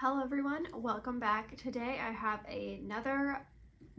Hello everyone, welcome back. Today I have another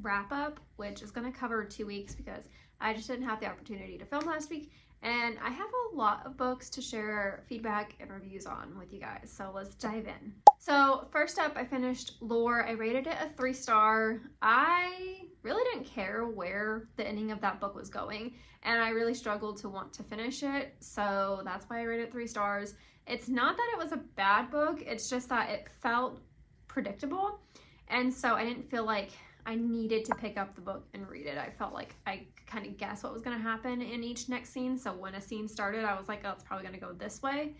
wrap up which is going to cover 2 weeks because I just didn't have the opportunity to film last week, and I have a lot of books to share feedback and reviews on with you guys, so let's dive in. So first up, I finished Lore. I rated it a 3-star. I really didn't care where the ending of that book was going, and I really struggled to want to finish it, so that's why I rated it 3 stars. It's not that it was a bad book, it's just that it felt predictable, and so I didn't feel like I needed to pick up the book and read it. I felt like I could kind of guess what was going to happen in each next scene, so when a scene started, I was like, oh, it's probably going to go this way,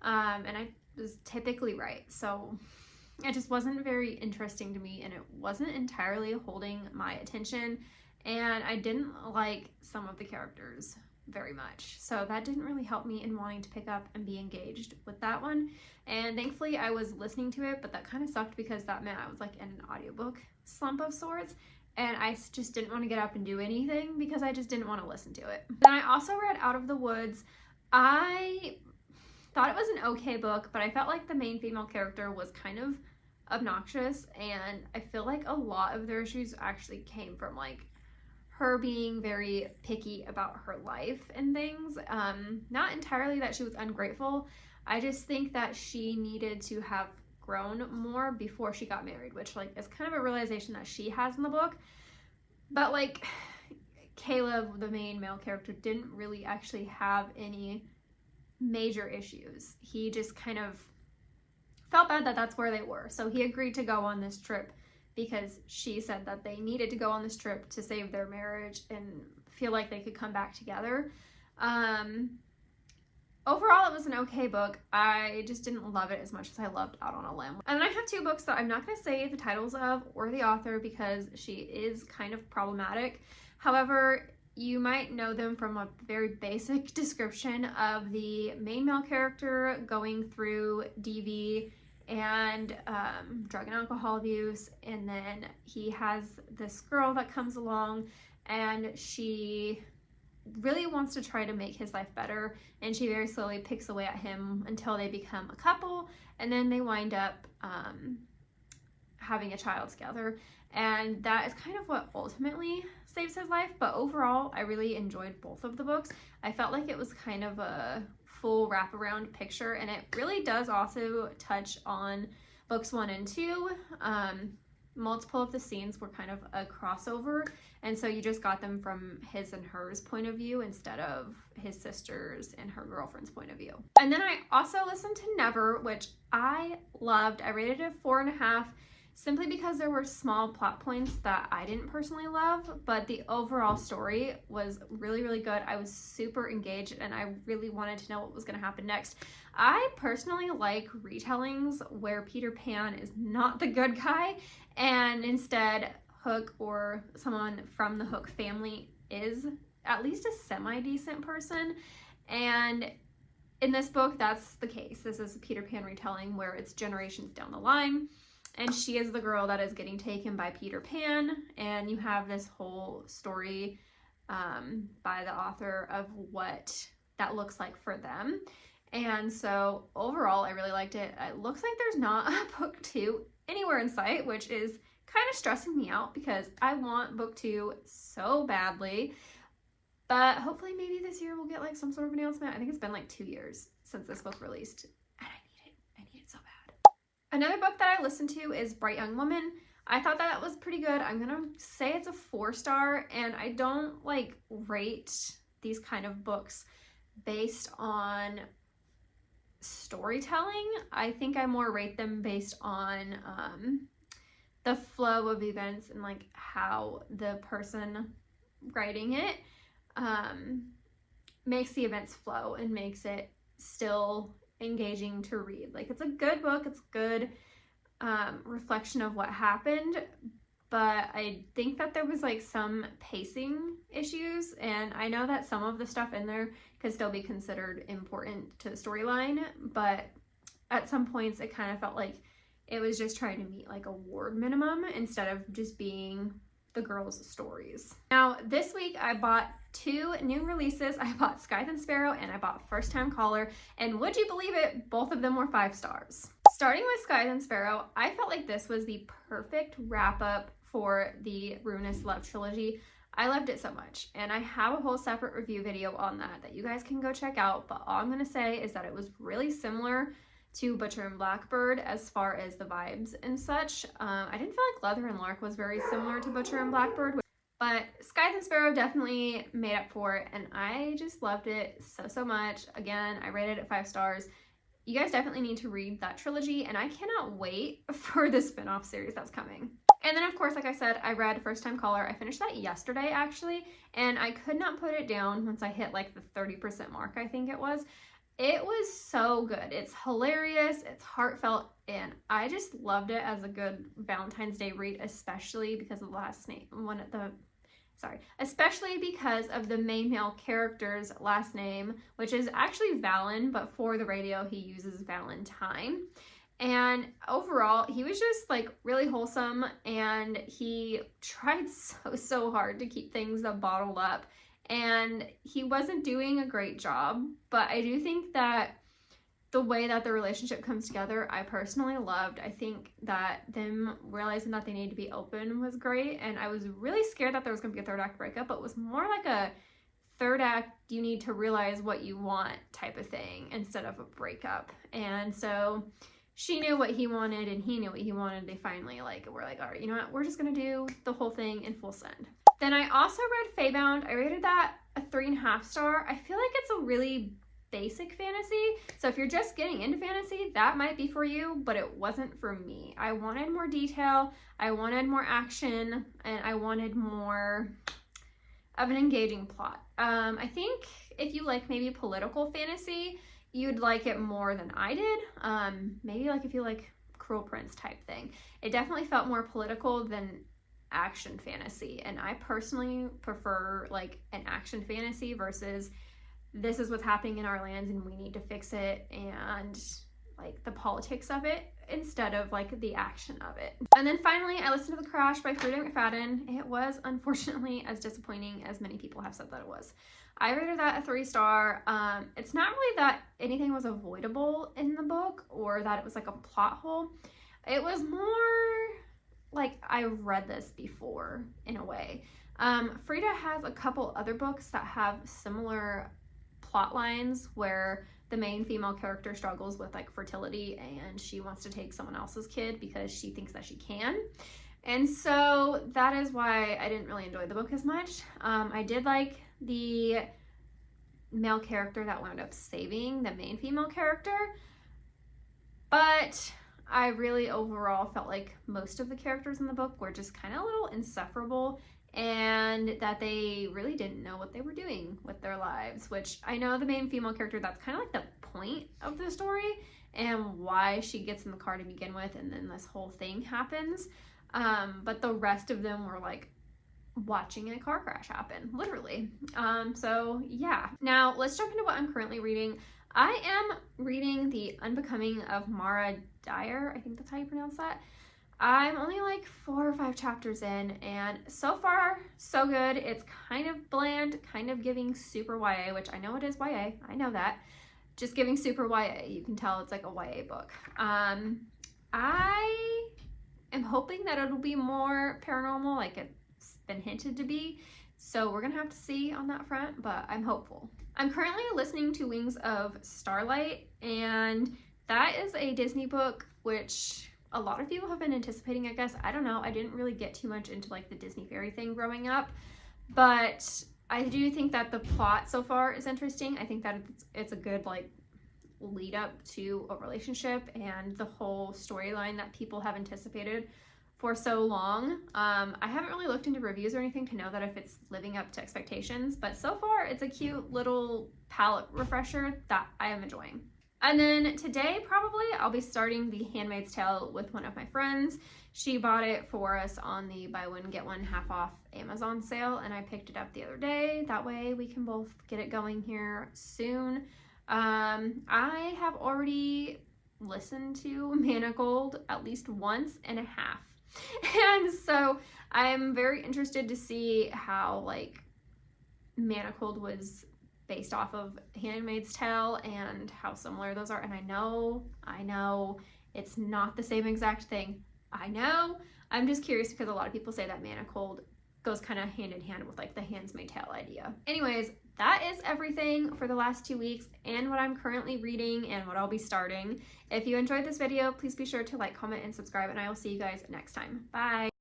and I was typically right, so it just wasn't very interesting to me, and it wasn't entirely holding my attention, and I didn't like some of the characters very much, so that didn't really help me in wanting to pick up and be engaged with that one. And thankfully I was listening to it, but that kind of sucked because that meant I was like in an audiobook slump of sorts, and I just didn't want to get up and do anything because I just didn't want to listen to it. Then I also read Out of the Woods. I thought it was an okay book, but I felt like the main female character was kind of obnoxious, and I feel like a lot of their issues actually came from like her being very picky about her life and things. Not entirely that she was ungrateful. I just think that she needed to have grown more before she got married, which like is kind of a realization that she has in the book. But like Caleb, the main male character, didn't really actually have any major issues. He just kind of felt bad that that's where they were. So he agreed to go on this trip because she said that they needed to go on this trip to save their marriage and feel like they could come back together. Overall, it was an okay book. I just didn't love it as much as I loved Out on a Limb. And I have 2 books that I'm not going to say the titles of or the author because she is kind of problematic. However, you might know them from a very basic description of the main male character going through DV and drug and alcohol abuse, and then he has this girl that comes along and she really wants to try to make his life better, and she very slowly picks away at him until they become a couple, and then they wind up having a child together, and that is kind of what ultimately saves his life. But overall, I really enjoyed both of the books. I felt like it was kind of a full wraparound picture, and it really does also touch on books 1 and 2. Multiple of the scenes were kind of a crossover, and so you just got them from his and hers point of view instead of his sister's and her girlfriend's point of view. And then I also listened to Never, which I loved. I rated it 4.5 simply because there were small plot points that I didn't personally love, but the overall story was really, really good. I was super engaged and I really wanted to know what was going to happen next. I personally like retellings where Peter Pan is not the good guy and instead Hook or someone from the Hook family is at least a semi-decent person, and in this book that's the case. This is a Peter Pan retelling where it's generations down the line, and she is the girl that is getting taken by Peter Pan, and you have this whole story by the author of what that looks like for them. And so overall, I really liked it. It looks like there's not a book 2 anywhere in sight, which is kind of stressing me out because I want book 2 so badly. But hopefully maybe this year we'll get like some sort of announcement. I think it's been like 2 years since this book released, and I need it so bad. Another book that I listened to is Bright Young Woman. I thought that was pretty good. I'm gonna say it's a 4-star, and I don't like rate these kind of books based on storytelling. I think I more rate them based on the flow of events and like how the person writing it makes the events flow and makes it still engaging to read. Like, it's a good book, it's good reflection of what happened, but I think that there was like some pacing issues, and I know that some of the stuff in there could still be considered important to the storyline, but at some points it kind of felt like it was just trying to meet like a word minimum instead of just being the girls' stories. Now this week I bought 2 new releases. I bought Scythe and Sparrow and I bought First Time Caller, and would you believe it, both of them were 5 stars. Starting with Skies and Sparrow, I felt like this was the perfect wrap up for the Ruinous Love trilogy. I loved it so much, and I have a whole separate review video on that you guys can go check out, but all I'm going to say is that it was really similar to Butcher and Blackbird as far as the vibes and such. I didn't feel like Leather and Lark was very similar to Butcher and Blackbird, but Skies and Sparrow definitely made up for it, and I just loved it so much. Again, I rated it 5 stars. You guys definitely need to read that trilogy, and I cannot wait for the spin-off series that's coming. And then, of course, like I said, I read First Time Caller. I finished that yesterday, actually, and I could not put it down once I hit like the 30% mark, I think it was. It was so good. It's hilarious, it's heartfelt, and I just loved it as a good Valentine's Day read, especially because of the last name, especially because of the main male character's last name, which is actually Valen, but for the radio he uses Valentine. And overall, he was just like really wholesome, and he tried so hard to keep things bottled up, and he wasn't doing a great job. But I do think that the way that the relationship comes together, I personally loved. I think that them realizing that they need to be open was great, and I was really scared that there was going to be a third act breakup, but it was more like a third act, you need to realize what you want type of thing instead of a breakup. And so she knew what he wanted and he knew what he wanted. They finally were like, all right, you know what, we're just gonna do the whole thing in full send. Then I also read Feybound. I rated that a 3.5 star. I feel like it's a really basic fantasy, so if you're just getting into fantasy, that might be for you, but it wasn't for me. I wanted more detail, I wanted more action, and I wanted more of an engaging plot. I think if you like maybe political fantasy, you'd like it more than I did. Maybe like if you like Cruel Prince type thing. It definitely felt more political than action fantasy, and I personally prefer like an action fantasy versus this is what's happening in our lands and we need to fix it, and like the politics of it instead of like the action of it. And then finally, I listened to The Crash by Frida McFadden. It was unfortunately as disappointing as many people have said that it was. I rated that a 3 star. It's not really that anything was avoidable in the book or that it was like a plot hole. It was more like I read this before in a way. Frida has a couple other books that have similar plot lines where the main female character struggles with like fertility and she wants to take someone else's kid because she thinks that she can. And so that is why I didn't really enjoy the book as much. I did like the male character that wound up saving the main female character, but I really overall felt like most of the characters in the book were just kind of a little insufferable, and that they really didn't know what they were doing with their lives, which I know the main female character, that's kind of like the point of the story and why she gets in the car to begin with, and then this whole thing happens. But the rest of them were like watching a car crash happen, literally. So yeah. Now let's jump into what I'm currently reading. I am reading The Unbecoming of Mara Dyer. I think that's how you pronounce that. I'm only like 4 or 5 chapters in, and so far so good. It's kind of bland, kind of giving super YA, which I know it is YA, I know that. Just giving super YA, you can tell it's like a YA book. I am hoping that it'll be more paranormal, like it's been hinted to be, so we're gonna have to see on that front, but I'm hopeful. I'm currently listening to Wings of Starlight, and that is a Disney book which a lot of people have been anticipating, I guess. I don't know, I didn't really get too much into like the Disney fairy thing growing up, but I do think that the plot so far is interesting. I think that it's a good like lead up to a relationship and the whole storyline that people have anticipated for so long. I haven't really looked into reviews or anything to know that if it's living up to expectations, but so far it's a cute little palette refresher that I am enjoying. And then today, probably, I'll be starting The Handmaid's Tale with one of my friends. She bought it for us on the buy one, get one half off Amazon sale, and I picked it up the other day. That way we can both get it going here soon. I have already listened to Manacled at least once and a half. And so I'm very interested to see how like Manacled was based off of Handmaid's Tale and how similar those are. And I know It's not the same exact thing. I know. I'm just curious because a lot of people say that Manacled goes kind of hand in hand with like the Handmaid's Tale idea. Anyways, that is everything for the last 2 weeks and what I'm currently reading and what I'll be starting. If you enjoyed this video, please be sure to like, comment, and subscribe, and I will see you guys next time. Bye!